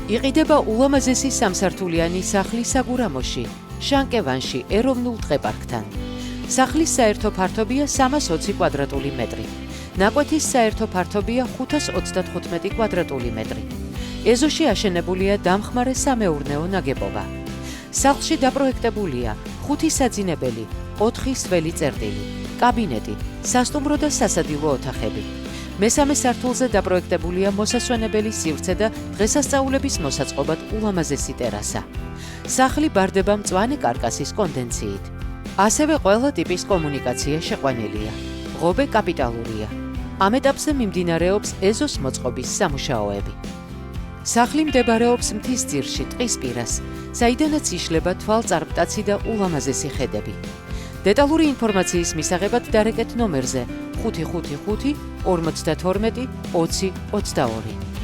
იყიდება ულამაზესი სამსართულიანი სახლი საგურამოში, შანკევანში, ეროვნულ ტყეპარკთან. სახლის საერთო ფართობია 320 კვადრატული მეტრი. ნაკვეთის საერთო ფართობია 535 კვადრატული მეტრი. ეზოში აშენებულია დამხმარე სამეურნეო ნაგებობა. სახლში დაპროექტებულია 5 საძინებელი, 4 სველი წერტილი, კაბინეტი, სასტუმრო და სასადილო ოთახები. მესამე სართულზე დაპროექტებულია მოსასვენებელი სივრცე და დღესასწაულების მოსაწყობად ულამაზესი ტერასა. სახლი ბარდება მწვანე კარკასის კონდენციით. ასევე ყველა ტიპის კომუნიკაცია შეყვანილია. ღობე კაპიტალურია. ამ ეტაპზე მიმდინარეობს ეზოს მოწყობის სამუშაოები. სახლი მდებარეობს მთის ძირში, ტყის პირას, საიდანაც იშლება თვალწარმტაცი და ულამაზესი ხედები. დეტალური ინფორმაციის მისაღებად დარეკეთ ნომერზე 555 52 20 22.